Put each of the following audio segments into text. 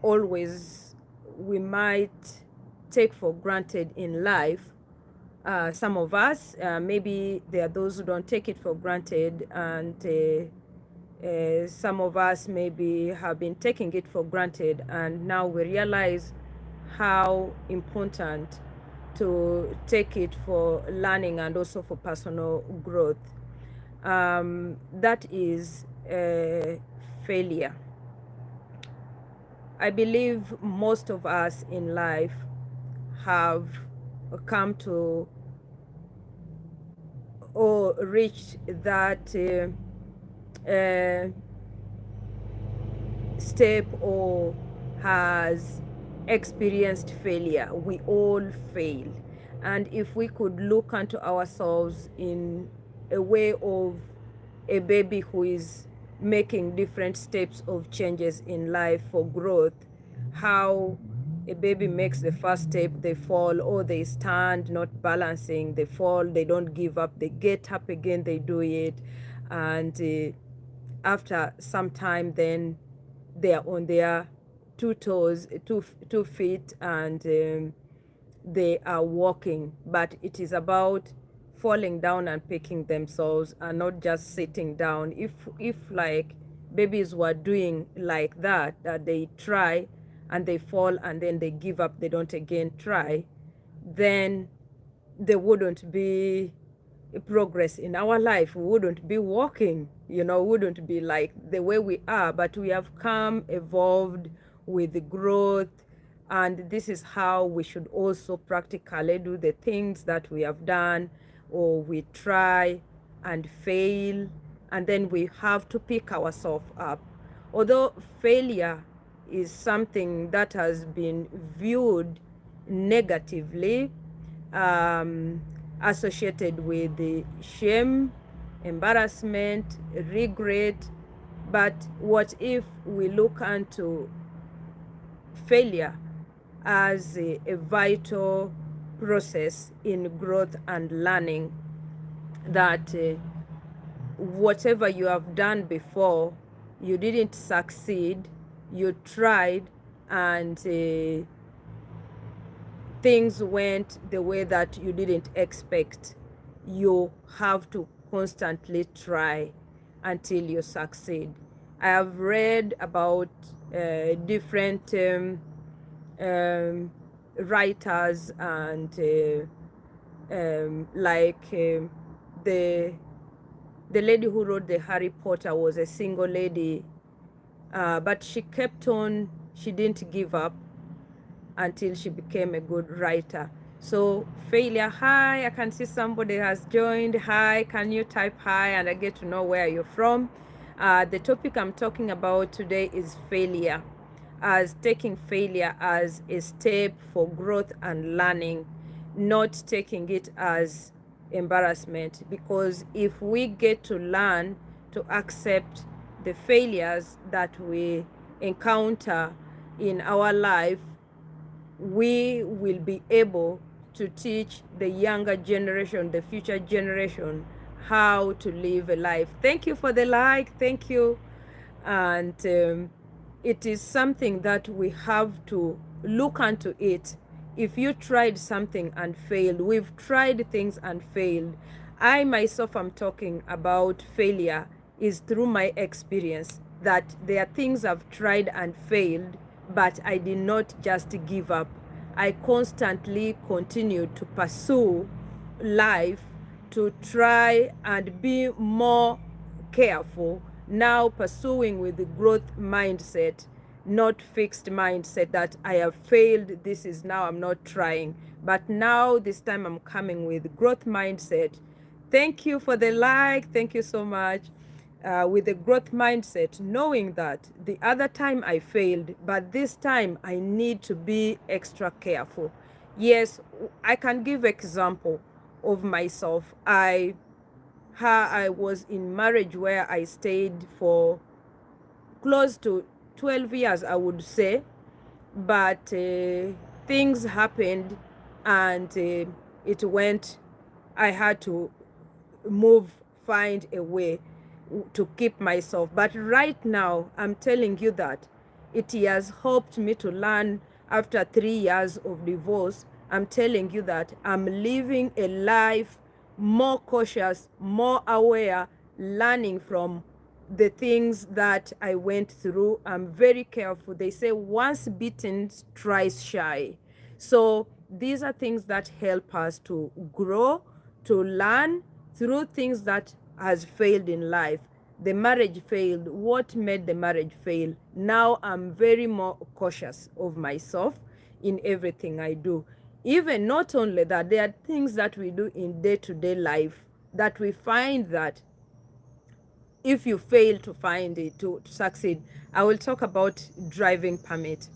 always we might take for granted in life. Some of us, maybe there are those who don't take it for granted, and some of us maybe have been taking it for granted, and now we realize how important to take it for learning and also for personal growth. That is failure. I believe most of us in life have come to or reached that uh, step or has experienced failure. We all fail. And if we could look unto ourselves in a way of a baby who is making different steps of changes in life for growth, how a baby makes the first step, they fall or they stand not balancing, they fall, they don't give up, they get up again, they do it, and after some time then they are on their two toes, two feet, and they are walking. But it is about falling down and picking themselves and not just sitting down. If like babies were doing like that, that they try and they fall and then they give up, they don't again try, then there wouldn't be progress in our life. We wouldn't be walking, wouldn't be like the way we are, but we have come evolved with the growth. And this is how we should also practically do the things that we have done, or we try and fail, and then we have to pick ourselves up. Although failure is something that has been viewed negatively, um, associated with the shame, embarrassment, regret. But what if we look into failure as a vital process in growth and learning, that whatever you have done before, you didn't succeed, you tried, and things went the way that you didn't expect, you have to constantly try until you succeed. I have read about different um, writers, and like the lady who wrote the Harry Potter was a single lady, but she kept on, she didn't give up until she became a good writer. So failure, hi, I can see somebody has joined. Hi, can you type hi and I get to know where you're from. The topic I'm talking about today is failure, as taking failure as a step for growth and learning, not taking it as embarrassment. Because if we get to learn to accept the failures that we encounter in our life, we will be able to teach the younger generation, the future generation, how to live a life. Thank you for the like. Thank you. And it is something that we have to look into it. If you tried something and failed, we've tried things and failed. I myself am talking about failure is through my experience, that there are things I've tried and failed, but I did not just give up. I constantly continued to pursue life, to try and be more careful, now pursuing with the growth mindset, not fixed mindset that I have failed, this is now I'm not trying. But now this time I'm coming with growth mindset. Thank you for the like. Thank you so much. With a growth mindset, knowing that the other time I failed, but this time I need to be extra careful. Yes, I can give example of myself. I was in marriage where I stayed for close to 12 years, I would say, but things happened, and it went, I had to move, find a way to keep myself. But right now, I'm telling you that It has helped me to learn after 3 years of divorce. I'm telling you that I'm living a life more cautious, more aware, learning from the things that I went through. I'm very careful. They say once bitten, twice shy. So these are things that help us to grow, to learn through things that has failed in life. The marriage failed. What made the marriage fail? Now I'm very more cautious of myself in everything I do. Even not only that, there are things that we do in day-to-day life that we find that if you fail to find it, to succeed. I will talk about driving permit.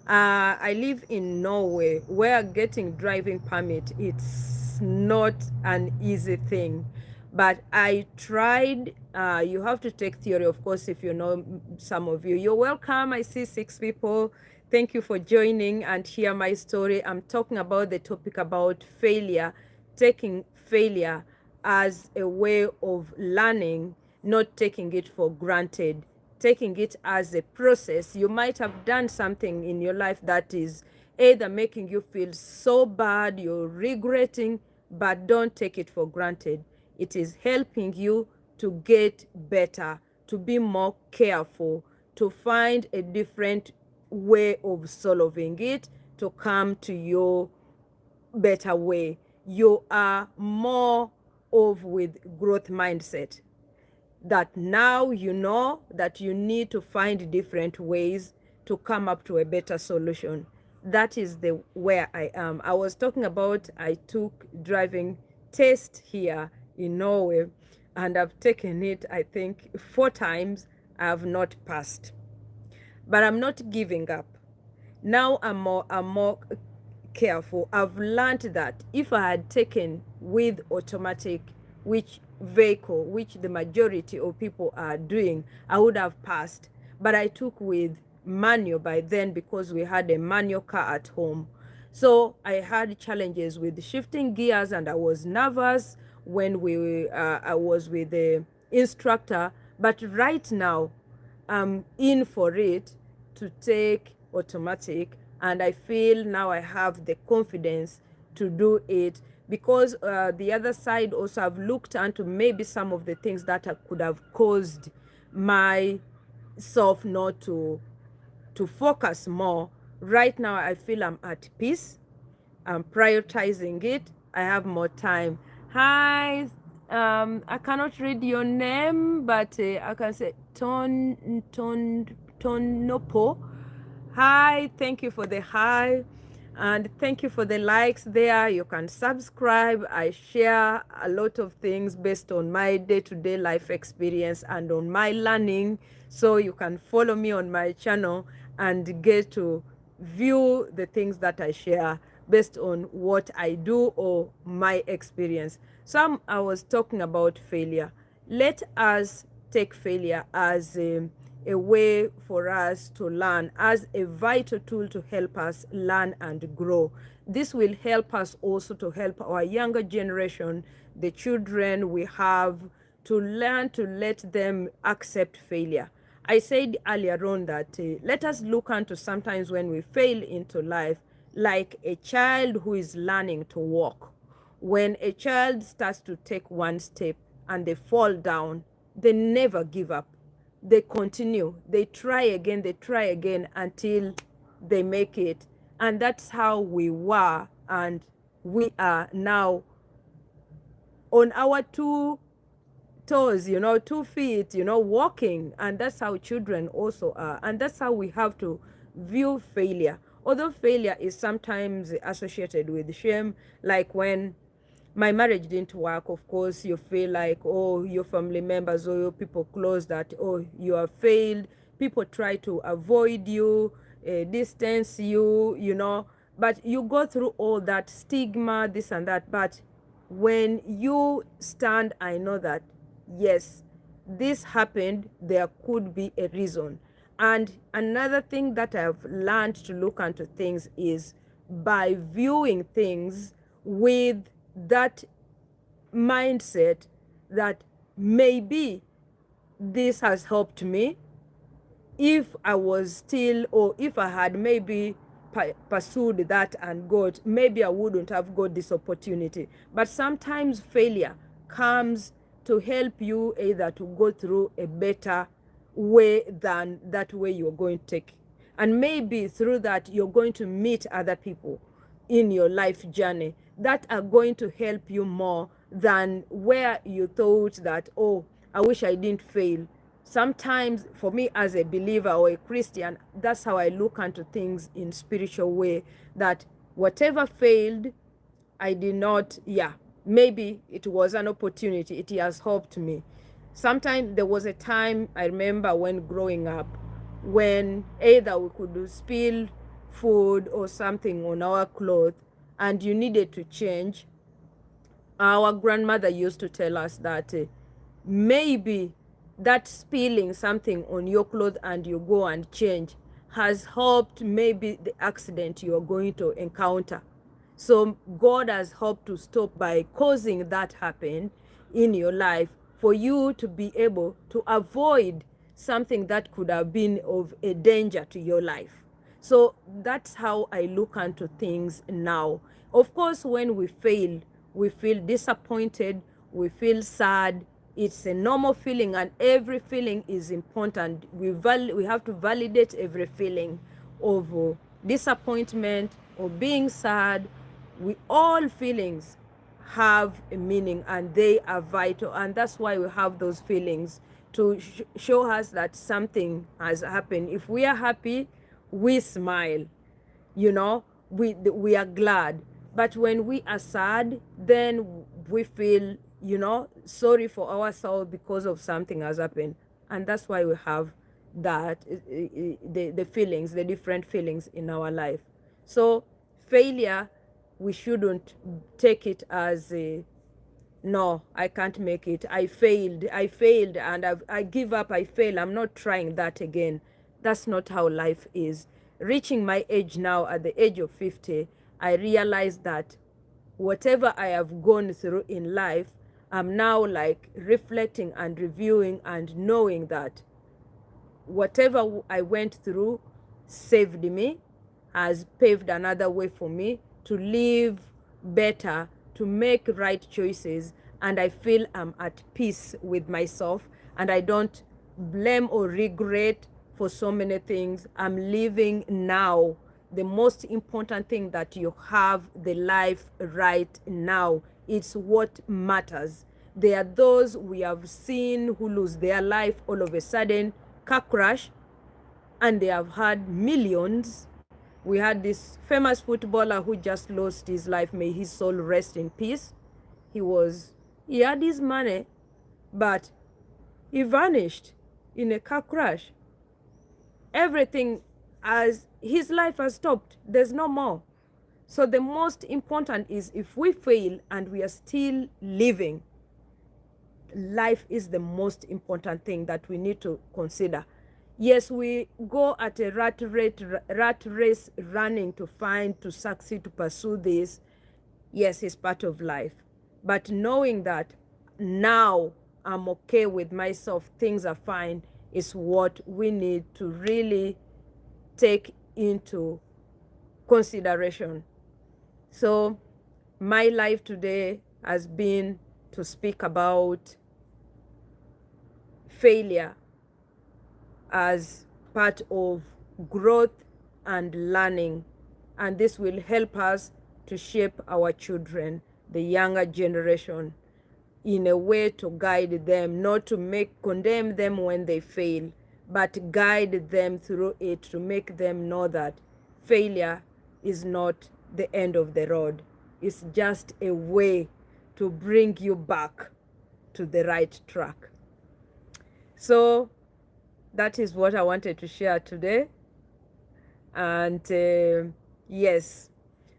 I live in Norway, where getting driving permit, it's not an easy thing. But I tried. You have to take theory, of course, if you know some of you. You're welcome. I see 6 people. Thank you for joining and hear my story. I'm talking about the topic about failure, taking failure as a way of learning, not taking it for granted, taking it as a process. You might have done something in your life that is either making you feel so bad, you're regretting, but don't take it for granted. It is helping you to get better, to be more careful, to find a different way of solving it, to come to your better way. You are more of with growth mindset, that now you know that you need to find different ways to come up to a better solution. That is the where I am. I was talking about I took driving test here in Norway, and I've taken it I think 4 times. I have not passed, but I'm not giving up. Now I'm more careful. I've learned that if I had taken with automatic, which vehicle, which the majority of people are doing, I would have passed. But I took with manual by then because we had a manual car at home. So I had challenges with shifting gears, and I was nervous when I was with the instructor. But right now, I'm in for it to take automatic, and I feel now I have the confidence to do it, because the other side also I've looked into maybe some of the things that could have caused myself not to focus more. Right now I feel I'm at peace. I'm prioritizing it. I have more time. Hi, I cannot read your name, but I can say Tonopo. Hi, thank you for the hi, and thank you for the likes there. You can subscribe. I share a lot of things based on my day-to-day life experience and on my learning. So you can follow me on my channel and get to view the things that I share based on what I do or my experience. So I was talking about failure. Let us take failure as a way for us to learn, as a vital tool to help us learn and grow. This will help us also to help our younger generation, the children we have, to learn to let them accept failure. I said earlier on that let us look into sometimes when we fail into life like a child who is learning to walk. When a child starts to take one step and they fall down, they never give up. They continue. They try again until they make it. And that's how we were, and we are now on our 2 toes, 2 feet, walking. And that's how children also are. And that's how we have to view failure. Although failure is sometimes associated with shame, like when my marriage didn't work, of course, you feel like, oh, your family members or your people close, that, oh, you have failed. People try to avoid you, distance you, but you go through all that stigma, this and that. But when you stand, I know that, yes, this happened, there could be a reason. And another thing that I've learned to look into things is by viewing things with that mindset, that maybe this has helped me, if I was still, or if I had maybe pursued that and got, maybe I wouldn't have got this opportunity. But sometimes failure comes to help you either to go through a better way than that way you're going to take. And maybe through that, you're going to meet other people in your life journey that are going to help you more than where you thought that, oh, I wish I didn't fail. Sometimes for me as a believer or a Christian, that's how I look into things in spiritual way, that whatever failed, I did not, yeah, maybe it was an opportunity. It has helped me. Sometimes there was a time I remember when growing up, when either we could spill food or something on our clothes and you needed to change. Our grandmother used to tell us that maybe that spilling something on your clothes and you go and change has helped maybe the accident you are going to encounter. So God has helped to stop by causing that happen in your life for you to be able to avoid something that could have been of a danger to your life. So that's how I look into things now. Of course, when we feel disappointed, we feel sad. It's a normal feeling, and every feeling is important. We have to validate every feeling of disappointment or being sad. We all feelings have a meaning and they are vital, and that's why we have those feelings to show us that something has happened. If we are happy, we smile, you know, we are glad. But when we are sad, then we feel, you know, sorry for ourselves because of something has happened. And that's why we have that the feelings, the different feelings in our life. So failure, we shouldn't take it as a, no, I can't make it, I failed and I give up, I fail, I'm not trying that again. That's not how life is. Reaching my age now, at the age of 50, I realize that whatever I have gone through in life, I'm now like reflecting and reviewing and knowing that whatever I went through saved me, has paved another way for me to live better, to make right choices, and I feel I'm at peace with myself and I don't blame or regret for so many things. I'm living now. The most important thing that you have the life right now. It's what matters. There are those we have seen who lose their life all of a sudden, car crash, and they have had millions. We had this famous footballer who just lost his life. May his soul rest in peace. He had his money, but he vanished in a car crash. Everything, as his life has stopped, there's no more. So the most important is, if we fail and we are still living, life is the most important thing that we need to consider. Yes, we go at a rat race running to find, to succeed, to pursue this. Yes, it's part of life. But knowing that now I'm okay with myself, things are fine, is what we need to really take into consideration. So my life today has been to speak about failure as part of growth and learning, and this will help us to shape our children, the younger generation, in a way to guide them, not to condemn them when they fail, but guide them through it, to make them know that failure is not the end of the road. It's just a way to bring you back to the right track. So that is what I wanted to share today. And yes,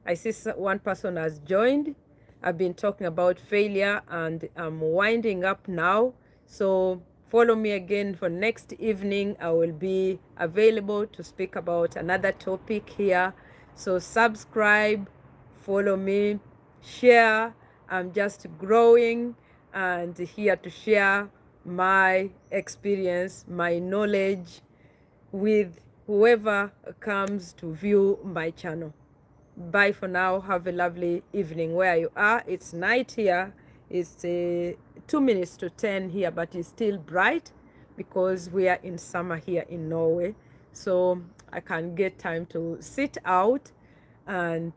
I see one person has joined. I've been talking about failure and I'm winding up now. So follow me again for next evening. I will be available to speak about another topic here. So subscribe, follow me, share. I'm just growing and here to share my experience, my knowledge, with whoever comes to view my channel. Bye for now. Have a lovely evening where you are. It's night here. It's 2 minutes to 10 here, but it's still bright because we are in summer here in Norway. So I can get time to sit out and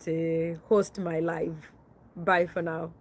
host my live. Bye for now.